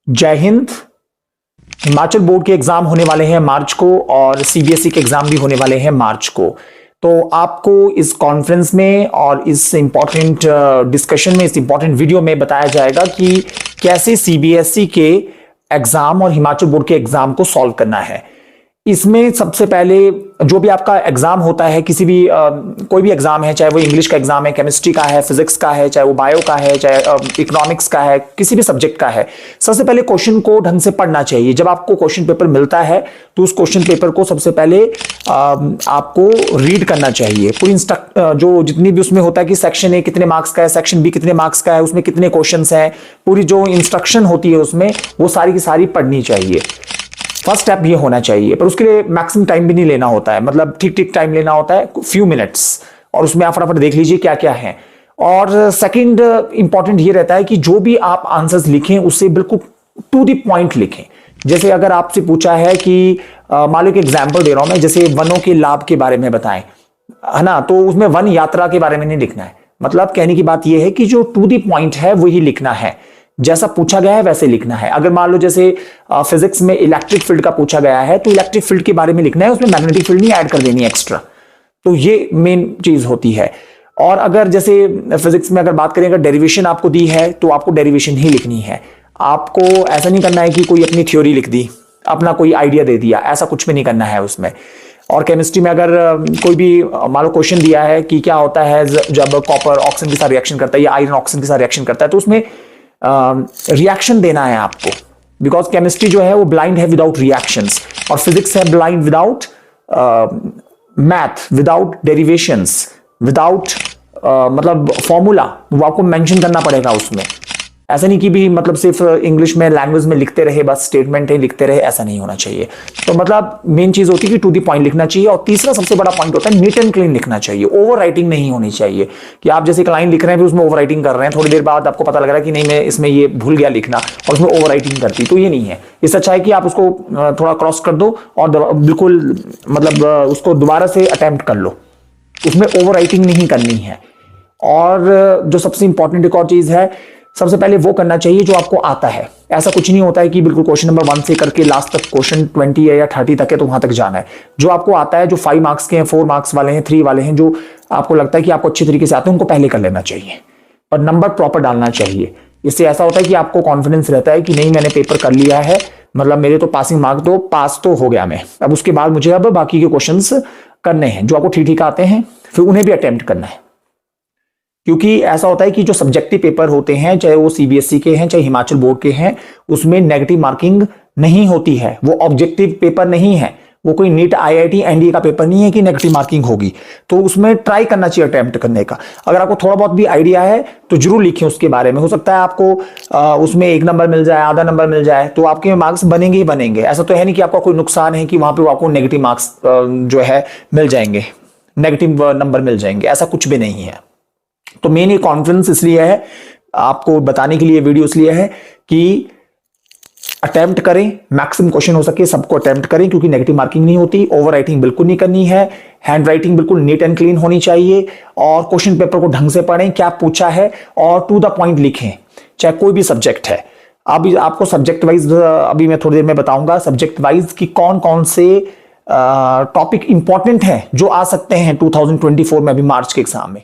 जय हिंद। हिमाचल बोर्ड के एग्जाम होने वाले हैं मार्च को और सीबीएसई के एग्जाम भी होने वाले हैं मार्च को। तो आपको इस कॉन्फ्रेंस में और इस इंपॉर्टेंट डिस्कशन में, इस इंपॉर्टेंट वीडियो में बताया जाएगा कि कैसे सीबीएसई के एग्जाम और हिमाचल बोर्ड के एग्जाम को सॉल्व करना है। इसमें सबसे पहले जो भी आपका एग्जाम होता है, किसी भी कोई भी एग्जाम है, चाहे वो इंग्लिश का एग्जाम है, केमिस्ट्री का है, फिजिक्स का है, चाहे वो बायो का है, चाहे इकोनॉमिक्स का है, किसी भी सब्जेक्ट का है, सबसे पहले क्वेश्चन को ढंग से पढ़ना चाहिए। जब आपको क्वेश्चन पेपर मिलता है तो उस क्वेश्चन पेपर को सबसे पहले आपको रीड करना चाहिए। पूरी जो जितनी भी उसमें होता है कि सेक्शन ए कितने मार्क्स का है, सेक्शन बी कितने मार्क्स का है, उसमें कितने क्वेश्चन हैं, पूरी जो इंस्ट्रक्शन होती है उसमें वो सारी की सारी पढ़नी चाहिए। फर्स्ट स्टेप ये होना चाहिए, पर उसके लिए मैक्सिमम टाइम भी नहीं लेना होता है, मतलब ठीक ठीक टाइम लेना होता है, फ्यू मिनट्स, और उसमें आप फटाफट देख लीजिए क्या क्या है। और सेकंड इंपॉर्टेंट ये रहता है कि जो भी आप आंसर्स लिखें उससे बिल्कुल टू द पॉइंट लिखें। जैसे अगर आपसे पूछा है कि मान लो एक एग्जाम्पल दे रहा हूं मैं, जैसे वनों के लाभ के बारे में बताएं, है ना, तो उसमें वन यात्रा के बारे में नहीं लिखना है। मतलब कहने की बात यह है कि जो टू द पॉइंट है वही लिखना है, जैसा पूछा गया है वैसे लिखना है। अगर मान लो जैसे फिजिक्स में इलेक्ट्रिक फील्ड का पूछा गया है तो इलेक्ट्रिक फील्ड के बारे में लिखना है, उसमें मैग्नेटिक फील्ड नहीं ऐड कर देनी एक्स्ट्रा। तो ये मेन चीज होती है। और अगर जैसे फिजिक्स में अगर बात करें, अगर डेरिवेशन आपको दी है तो आपको डेरिवेशन ही लिखनी है। आपको ऐसा नहीं करना है कि कोई अपनी थ्योरी लिख दी, अपना कोई आइडिया दे दिया, ऐसा कुछ भी नहीं करना है उसमें। और केमिस्ट्री में अगर कोई भी मान लो क्वेश्चन दिया है कि क्या होता है जब कॉपर ऑक्सीजन के साथ रिएक्शन करता है या आयरन ऑक्सीजन के साथ रिएक्शन करता है, तो उसमें रिएक्शन देना है आपको, बिकॉज केमिस्ट्री जो है वो ब्लाइंड है विदाउट रिएक्शंस, और फिजिक्स है blind without math, without derivations, without मतलब फॉर्मूला, वो आपको मेंशन करना पड़ेगा उसमें। ऐसा नहीं कि भी मतलब सिर्फ इंग्लिश में लैंग्वेज में लिखते रहे, बस स्टेटमेंट ही लिखते रहे, ऐसा नहीं होना चाहिए। तो मतलब मेन चीज होती है कि टू दी पॉइंट लिखना चाहिए। और तीसरा सबसे बड़ा पॉइंट होता है नीट एंड क्लीन लिखना चाहिए। ओवर राइटिंग नहीं होनी चाहिए कि आप जैसे एक लाइन लिख रहे हैं फिर उसमें ओवर राइटिंग कर रहे हैं, थोड़ी देर बाद आपको पता लग रहा है कि नहीं मैं इसमें ये भूल गया लिखना, और उसमें ओवर राइटिंग करती, तो ये नहीं है। इससे अच्छा है कि आप उसको थोड़ा क्रॉस कर दो और बिल्कुल मतलब उसको दोबारा से अटेम्प्ट कर लो, उसमें ओवर राइटिंग नहीं करनी है। और जो सबसे इंपॉर्टेंट एक और चीज है, सबसे पहले वो करना चाहिए जो आपको आता है। ऐसा कुछ नहीं होता है कि बिल्कुल क्वेश्चन नंबर 1 से करके लास्ट तक क्वेश्चन 20 है या 30 तक है तो वहां तक जाना है। जो आपको आता है, जो 5 मार्क्स के हैं, 4 मार्क्स वाले हैं, 3 वाले हैं, जो आपको लगता है कि आपको अच्छी तरीके से आते हैं, उनको पहले कर लेना चाहिए और नंबर प्रॉपर डालना चाहिए। इससे ऐसा होता है कि आपको कॉन्फिडेंस रहता है कि नहीं मैंने पेपर कर लिया है, मतलब मेरे तो पासिंग मार्क तो पास तो हो गया मैं, अब उसके बाद मुझे अब बाकी के क्वेश्चंस करने हैं जो आपको ठीक ठीक आते हैं, फिर उन्हें भी अटेम्प्ट करना है। क्योंकि ऐसा होता है कि जो सब्जेक्टिव पेपर होते हैं, चाहे वो सीबीएसई के हैं चाहे हिमाचल बोर्ड के हैं, उसमें नेगेटिव मार्किंग नहीं होती है। वो ऑब्जेक्टिव पेपर नहीं है, वो कोई नीट आईआईटी एनडीए का पेपर नहीं है कि नेगेटिव मार्किंग होगी। तो उसमें ट्राई करना चाहिए अटेम्प्ट करने का। अगर आपको थोड़ा बहुत भी आइडिया है तो जरूर लिखिए उसके बारे में। हो सकता है आपको उसमें 1 नंबर मिल जाए, आधा नंबर मिल जाए, तो आपके मार्क्स बनेंगे ही बनेंगे। ऐसा तो है नहीं कि आपका कोई नुकसान है कि वहां पर आपको नेगेटिव मार्क्स जो है मिल जाएंगे, नेगेटिव नंबर मिल जाएंगे, ऐसा कुछ भी नहीं है। तो मेन ये कॉन्फ्रेंस इसलिए है, आपको बताने के लिए वीडियो इसलिए है कि अटेम्प्ट करें, मैक्सिमम क्वेश्चन हो सके सबको अटेम्प्ट करें, क्योंकि नेगेटिव मार्किंग नहीं होती। ओवर राइटिंग बिल्कुल नहीं करनी है, हैंड राइटिंग बिल्कुल नीट एंड क्लीन होनी चाहिए, और क्वेश्चन पेपर को ढंग से पढ़ें, क्या पूछा है, और टू द पॉइंट लिखें, चाहे कोई भी सब्जेक्ट है। अभी आपको सब्जेक्ट वाइज अभी मैं थोड़ी देर में बताऊंगा सब्जेक्ट वाइज कि कौन कौन से टॉपिक इंपॉर्टेंट हैं जो आ सकते हैं 2024 में, अभी मार्च के एग्जाम में।